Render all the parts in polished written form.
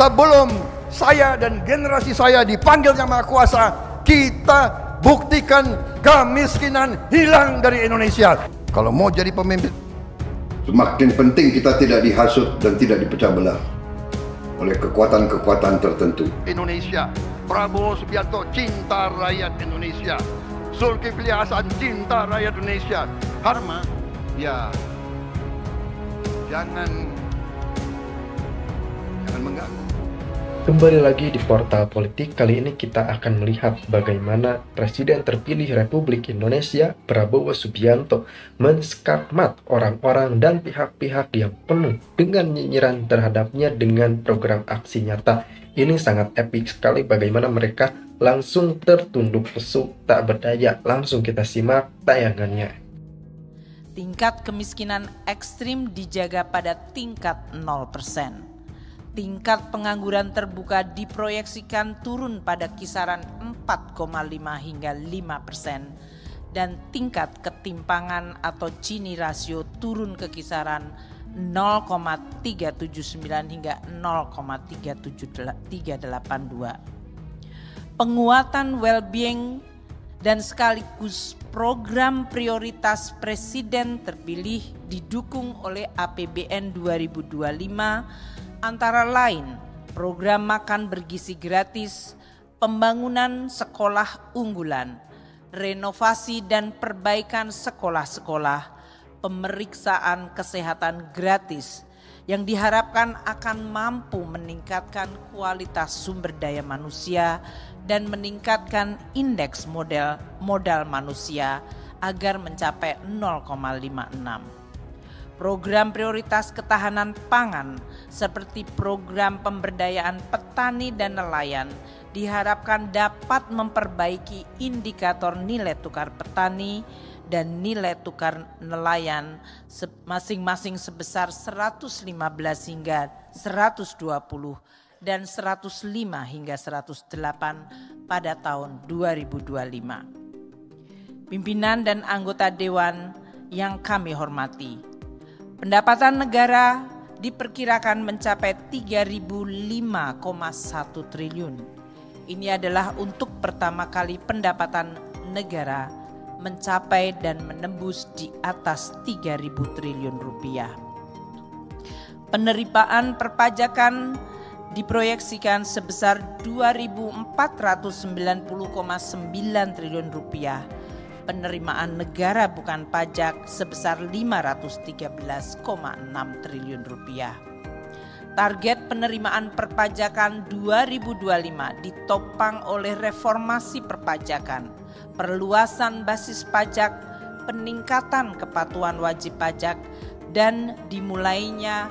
sebelum saya dan generasi saya dipanggil Yang Maha Kuasa, kita buktikan kemiskinan hilang dari Indonesia. Kalau mau jadi pemimpin, semakin penting kita tidak dihasut dan tidak dipecah belah oleh kekuatan-kekuatan tertentu. Indonesia, Prabowo Subianto cinta rakyat Indonesia, Zulkifli Hasan cinta rakyat Indonesia. Karma, ya jangan mengganggu. Kembali lagi di Portal Politik. Kali ini kita akan melihat bagaimana Presiden terpilih Republik Indonesia Prabowo Subianto menskakmat orang-orang dan pihak-pihak yang penuh dengan nyinyiran terhadapnya dengan program aksi nyata. Ini sangat epik sekali bagaimana mereka langsung tertunduk lesu tak berdaya. Langsung kita simak tayangannya. Tingkat kemiskinan ekstrim dijaga pada tingkat 0%. Tingkat pengangguran terbuka diproyeksikan turun pada kisaran 4,5 hingga 5%, dan tingkat ketimpangan atau Gini rasio turun ke kisaran 0,379 hingga 0,382. Penguatan well-being dan sekaligus program prioritas Presiden terpilih didukung oleh APBN 2025, antara lain program makan bergizi gratis, pembangunan sekolah unggulan, renovasi dan perbaikan sekolah-sekolah, pemeriksaan kesehatan gratis yang diharapkan akan mampu meningkatkan kualitas sumber daya manusia dan meningkatkan indeks modal manusia agar mencapai 0,56. Program prioritas ketahanan pangan seperti program pemberdayaan petani dan nelayan diharapkan dapat memperbaiki indikator nilai tukar petani dan nilai tukar nelayan masing-masing sebesar 115 hingga 120 dan 105 hingga 108 pada tahun 2025. Pimpinan dan anggota Dewan yang kami hormati, pendapatan negara diperkirakan mencapai 3.005,1 triliun. Ini adalah untuk pertama kali pendapatan negara mencapai dan menembus di atas 3.000 triliun rupiah. Penerimaan perpajakan diproyeksikan sebesar 2.490,9 triliun rupiah. Penerimaan negara bukan pajak sebesar 513,6 triliun rupiah. Target penerimaan perpajakan 2025 ditopang oleh reformasi perpajakan, perluasan basis pajak, peningkatan kepatuhan wajib pajak, dan dimulainya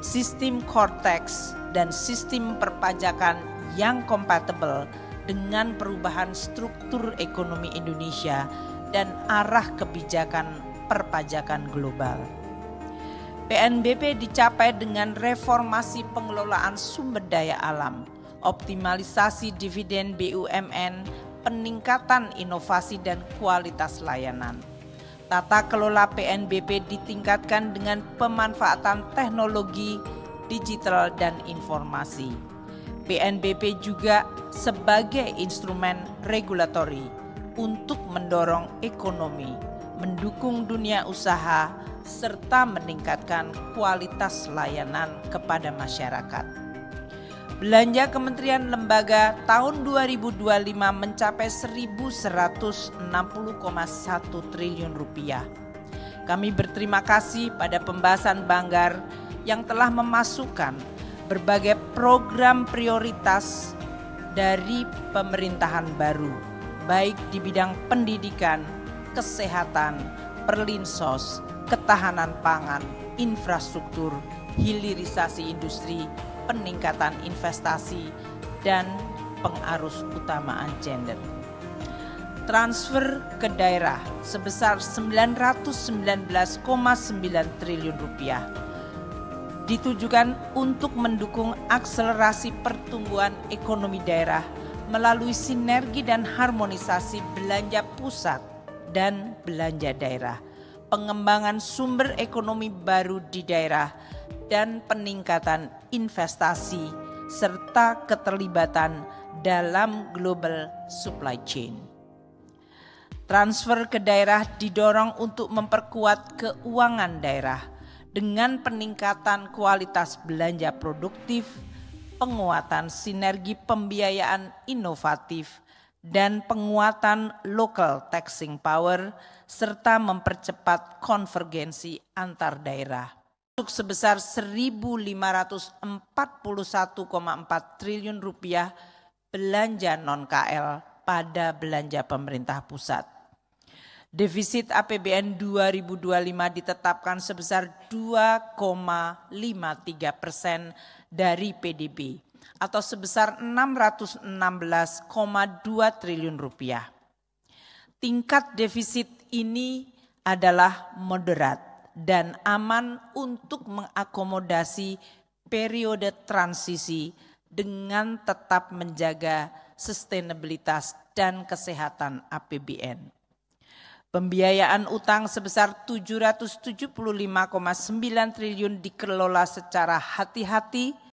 sistem core tax dan sistem perpajakan yang kompatibel dengan perubahan struktur ekonomi Indonesia dan arah kebijakan perpajakan global. PNBP dicapai dengan reformasi pengelolaan sumber daya alam, optimalisasi dividen BUMN, peningkatan inovasi dan kualitas layanan. Tata kelola PNBP ditingkatkan dengan pemanfaatan teknologi digital dan informasi. PNBP juga sebagai instrumen regulatori untuk mendorong ekonomi, mendukung dunia usaha, serta meningkatkan kualitas layanan kepada masyarakat. Belanja kementerian lembaga tahun 2025 mencapai 1.160,1 triliun rupiah. Kami berterima kasih pada pembahasan Banggar yang telah memasukkan berbagai program prioritas dari pemerintahan baru, baik di bidang pendidikan, kesehatan, perlinsos, ketahanan pangan, infrastruktur, hilirisasi industri, peningkatan investasi, dan pengarus utamaan gender. Transfer ke daerah sebesar 919,9 triliun rupiah ditujukan untuk mendukung akselerasi pertumbuhan ekonomi daerah melalui sinergi dan harmonisasi belanja pusat dan belanja daerah, pengembangan sumber ekonomi baru di daerah, dan peningkatan investasi serta keterlibatan dalam global supply chain. Transfer ke daerah didorong untuk memperkuat keuangan daerah dengan peningkatan kualitas belanja produktif, penguatan sinergi pembiayaan inovatif, dan penguatan local taxing power, serta mempercepat konvergensi antar daerah. Untuk sebesar 1.541,4 triliun rupiah belanja non-KL pada belanja pemerintah pusat. Defisit APBN 2025 ditetapkan sebesar 2,53% dari PDB atau sebesar 616,2 triliun rupiah. Tingkat defisit ini adalah moderat dan aman untuk mengakomodasi periode transisi dengan tetap menjaga sustainabilitas dan kesehatan APBN. Pembiayaan utang sebesar 775,9 triliun dikelola secara hati-hati